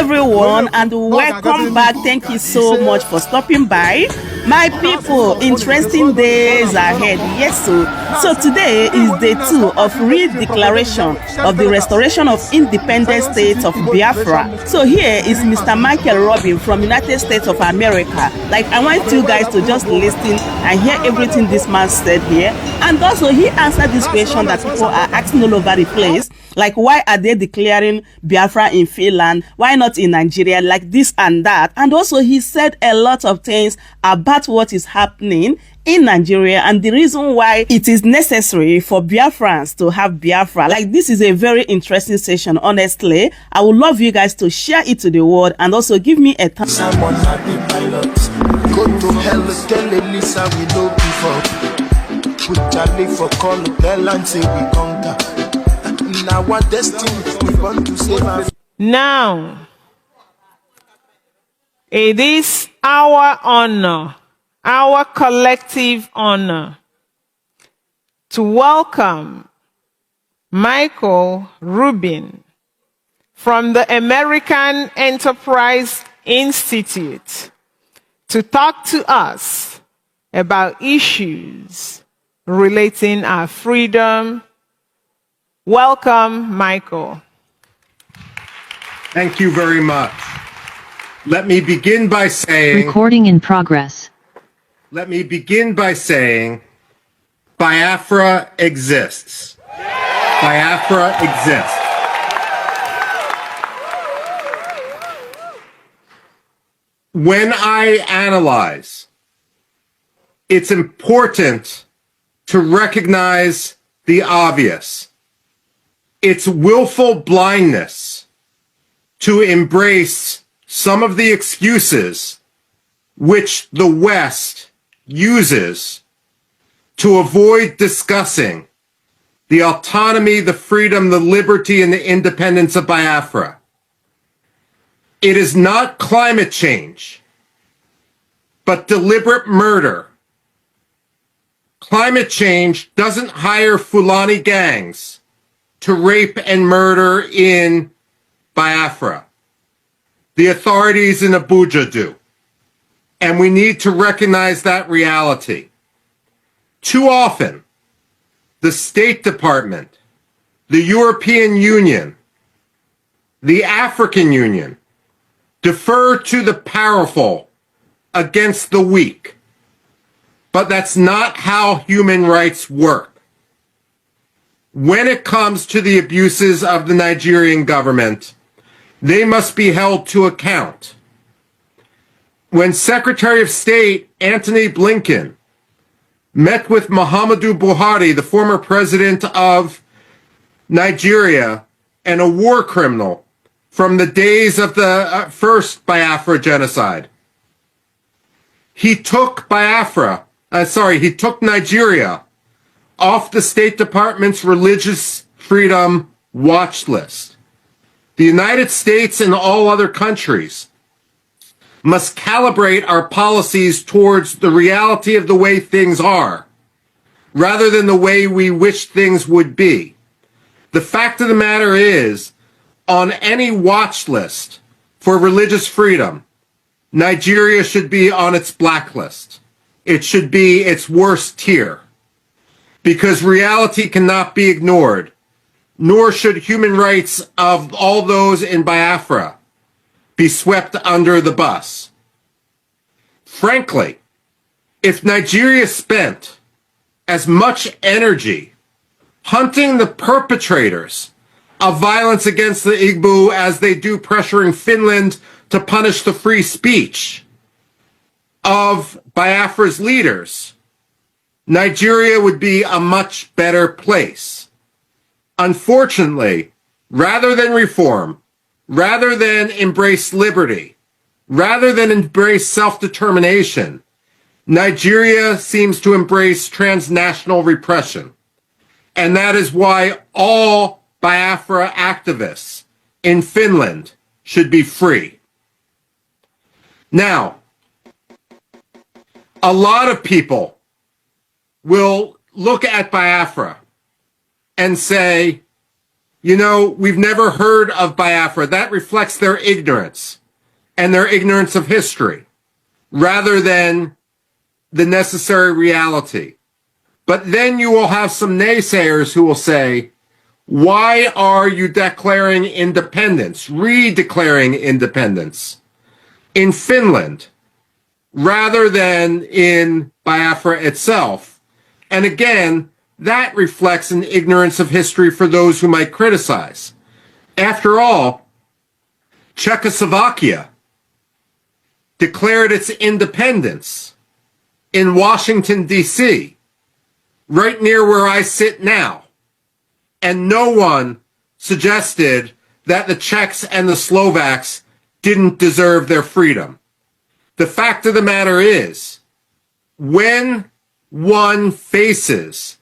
everyone, and welcome back. Thank you so much for stopping by. My people, interesting days ahead. Yes, so today is day 2 of re-declaration of the restoration of independent states of Biafra. So here is Mr. Rubin from United States of America. Like, I want you guys to just listen and hear everything this man said here. And also he answered this question that people are asking all over the place. Like, why are they declaring Biafra in Finland? Why not in Nigeria? Like this and that. And also he said a lot of things about what is happening in Nigeria and the reason why it is necessary for Biafrans to have Biafra. Like, this is a very interesting session, honestly. I would love you guys to share it to the world and also give me a thumbs up. Go to hell, tell Elisa we know before. Put Charlie for call, tell and say we conquer. Now what destiny we want to save our... Now, it is our honor, our collective honor, to welcome Michael Rubin from the American Enterprise Institute to talk to us about issues relating our freedom. Welcome, Michael. Thank you very much. Let me begin by saying... Recording in progress. Let me begin by saying Biafra exists. Biafra exists. When I analyze, it's important to recognize the obvious. It's willful blindness to embrace some of the excuses which the West uses to avoid discussing the autonomy, the freedom, the liberty, and the independence of Biafra. It is not climate change, but deliberate murder. Climate change doesn't hire Fulani gangs to rape and murder in Biafra. The authorities in Abuja do. And we need to recognize that reality. Too often, the State Department, the European Union, the African Union defer to the powerful against the weak. But that's not how human rights work. When it comes to the abuses of the Nigerian government, they must be held to account. When Secretary of State Antony Blinken met with Muhammadu Buhari, the former president of Nigeria and a war criminal from the days of the first Biafra genocide, he took Nigeria off the State Department's religious freedom watch list. The United States and all other countries must calibrate our policies towards the reality of the way things are, rather than the way we wish things would be. The fact of the matter is, on any watch list for religious freedom, Nigeria should be on its blacklist. It should be its worst tier, because reality cannot be ignored, nor should human rights of all those in Biafra be swept under the bus. Frankly, if Nigeria spent as much energy hunting the perpetrators of violence against the Igbo as they do pressuring Finland to punish the free speech of Biafra's leaders, Nigeria would be a much better place. Unfortunately, rather than reform, rather than embrace liberty, rather than embrace self-determination, Nigeria seems to embrace transnational repression. And that is why all Biafra activists in Finland should be free. Now, a lot of people will look at Biafra and say, you know, we've never heard of Biafra. That reflects their ignorance and their ignorance of history rather than the necessary reality. But then you will have some naysayers who will say, why are you declaring independence, redeclaring independence in Finland rather than in Biafra itself? And again, that reflects an ignorance of history for those who might criticize. After all, Czechoslovakia declared its independence in Washington, D.C., right near where I sit now. And no one suggested that the Czechs and the Slovaks didn't deserve their freedom. The fact of the matter is, when one faces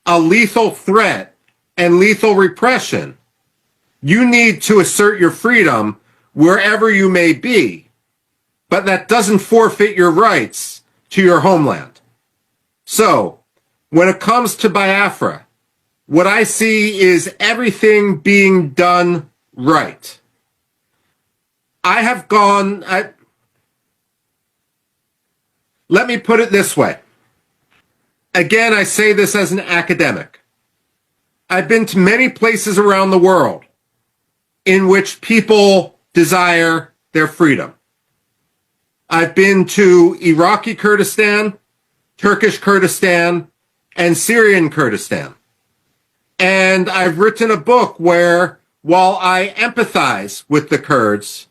a lethal threat and lethal repression, you need to assert your freedom wherever you may be, but that doesn't forfeit your rights to your homeland. So, when it comes to Biafra, what I see is everything being done right. Let me put it this way. Again, I say this as an academic. I've been to many places around the world in which people desire their freedom. I've been to Iraqi Kurdistan, Turkish Kurdistan, and Syrian Kurdistan. And I've written a book where, while I empathize with the Kurds,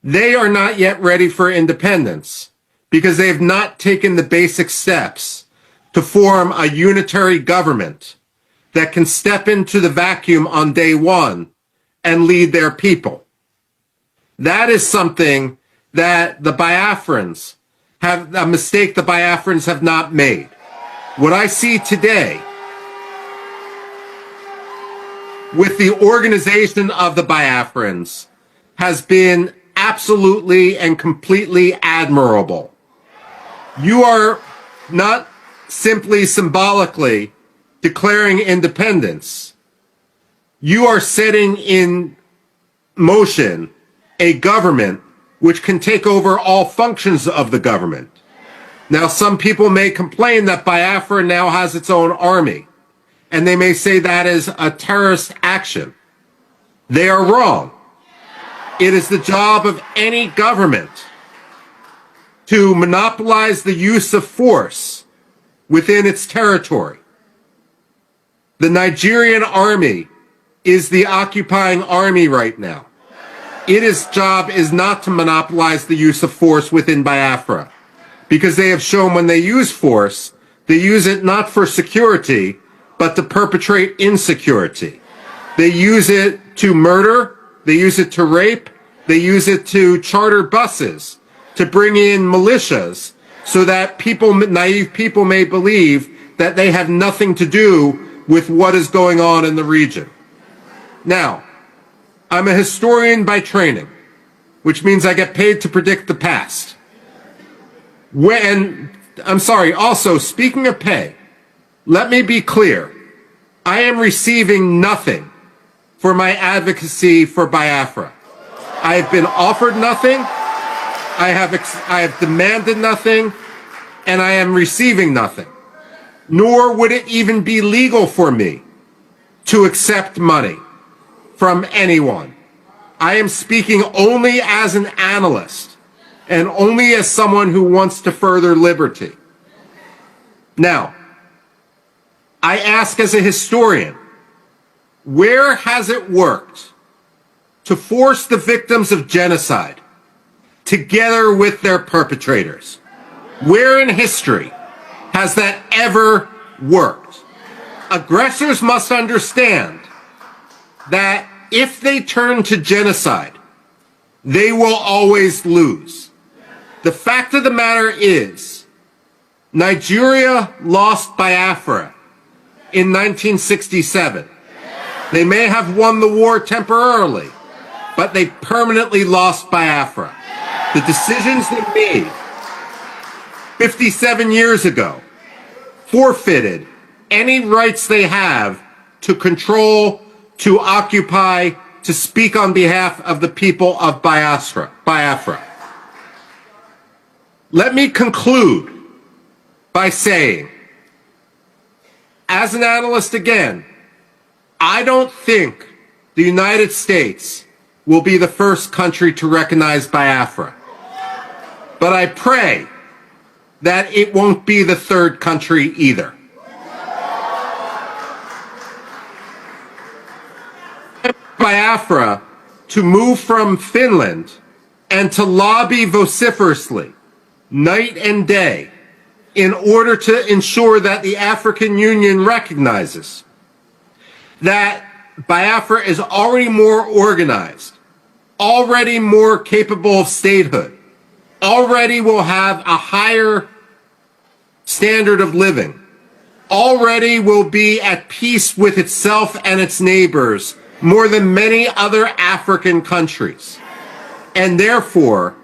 they are not yet ready for independence because they have not taken the basic steps to form a unitary government that can step into the vacuum on day one and lead their people. That is something that the Biafrans have, a mistake the Biafrans have not made. What I see today with the organization of the Biafrans has been absolutely and completely admirable. You are not simply symbolically declaring independence. You are setting in motion a government which can take over all functions of the government. Now, some people may complain that Biafra now has its own army, and they may say that is a terrorist action. They are wrong. It is the job of any government to monopolize the use of force within its territory. The Nigerian army is the occupying army right now. Its job is not to monopolize the use of force within Biafra, because they have shown when they use force, they use it not for security, but to perpetrate insecurity. They use it to murder, they use it to rape, they use it to charter buses, to bring in militias, so that people, naive people may believe that they have nothing to do with what is going on in the region. Now, I'm a historian by training, which means I get paid to predict the past. Also, speaking of pay, let me be clear. I am receiving nothing for my advocacy for Biafra. I have been offered nothing. I have demanded nothing, and I am receiving nothing. Nor would it even be legal for me to accept money from anyone. I am speaking only as an analyst and only as someone who wants to further liberty. Now, I ask as a historian, where has it worked to force the victims of genocide together with their perpetrators? Where in history has that ever worked? Aggressors must understand that if they turn to genocide, they will always lose. The fact of the matter is, Nigeria lost Biafra in 1967. They may have won the war temporarily, but they permanently lost Biafra. The decisions they made 57 years ago forfeited any rights they have to control to occupy, to speak on behalf of the people of Biafra. Let me conclude by saying, as an analyst again, I don't think the United States will be the first country to recognize Biafra. But I pray that it won't be the third country either. Biafra to move from Finland and to lobby vociferously, night and day, in order to ensure that the African Union recognizes that Biafra is already more organized, already more capable of statehood, already will have a higher standard of living, already will be at peace with itself and its neighbors more than many other African countries. And therefore,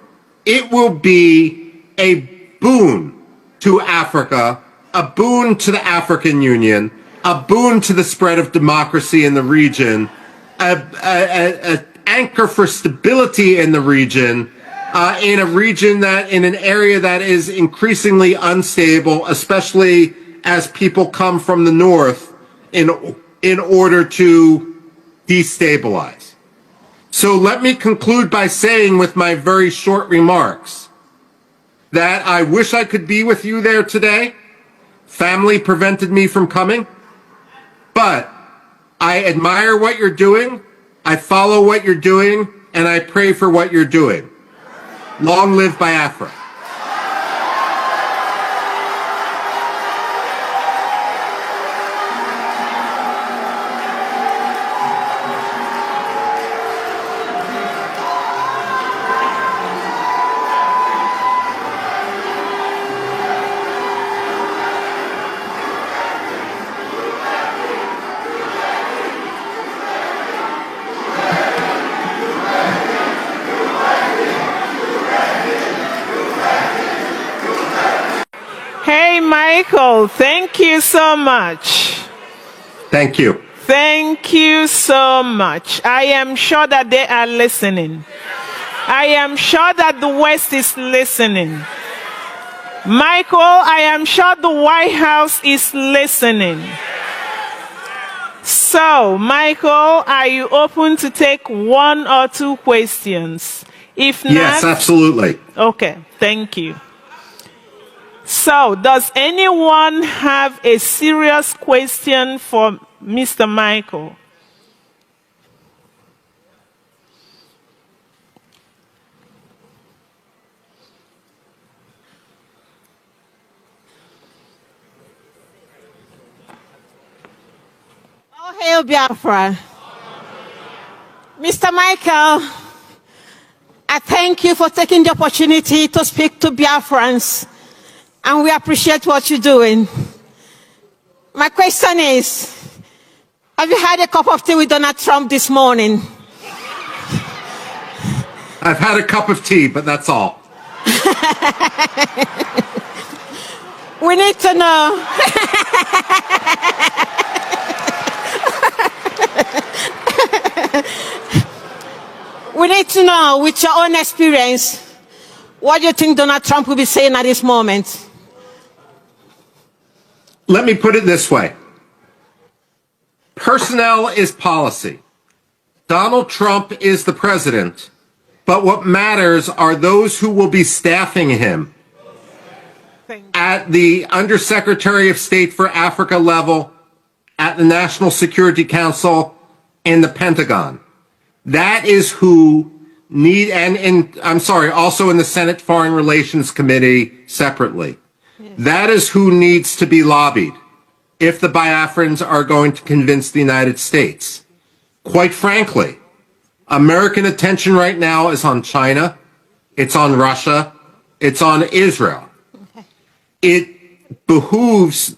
it will be a boon to Africa, a boon to the African Union, a boon to the spread of democracy in the region, an anchor for stability in the region, in an area that is increasingly unstable, especially as people come from the north in order to destabilize. So let me conclude by saying with my very short remarks that I wish I could be with you there today. Family prevented me from coming, but I admire what you're doing, I follow what you're doing, and I pray for what you're doing. Long live Biafra. Hey, Michael, thank you so much. Thank you. Thank you so much. I am sure that they are listening. I am sure that the West is listening. Michael, I am sure the White House is listening. So, Michael, are you open to take one or two questions? If not, yes, absolutely. Okay, thank you. So, does anyone have a serious question for Mr. Michael? Oh, hail Biafra. Mr. Michael, I thank you for taking the opportunity to speak to Biafrans, and we appreciate what you're doing. My question is, have you had a cup of tea with Donald Trump this morning? I've had a cup of tea, but that's all. We need to know. We need to know, with your own experience, what do you think Donald Trump will be saying at this moment? Let me put it this way. Personnel is policy. Donald Trump is the president, but what matters are those who will be staffing him at the Undersecretary of State for Africa level, at the National Security Council, and the Pentagon. That is who also in the Senate Foreign Relations Committee separately. That is who needs to be lobbied if the Biafrans are going to convince the United States. Quite frankly, American attention right now is on China, it's on Russia, it's on Israel. It behooves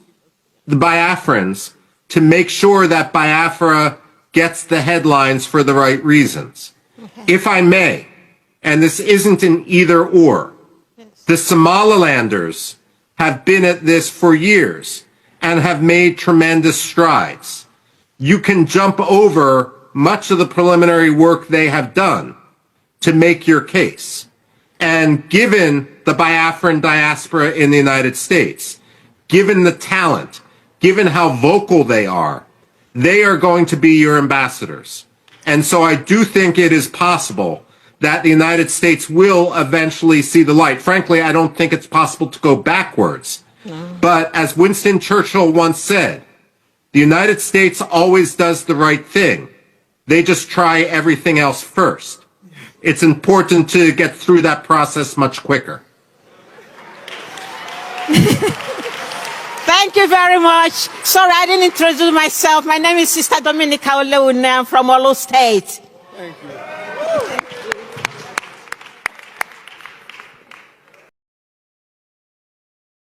the Biafrans to make sure that Biafra gets the headlines for the right reasons. If I may, and this isn't an either or, the Somalilanders have been at this for years and have made tremendous strides. you can jump over much of the preliminary work they have done to make your case. And given the Biafran diaspora in the United States, given the talent, given how vocal they are going to be your ambassadors. And so I do think it is possible that the United States will eventually see the light. Frankly, I don't think it's possible to go backwards. No. But as Winston Churchill once said, the United States always does the right thing. They just try everything else first. It's important to get through that process much quicker. Thank you very much. Sorry, I didn't introduce myself. My name is Sister Dominica Oleune. I'm from Olo State. Thank you.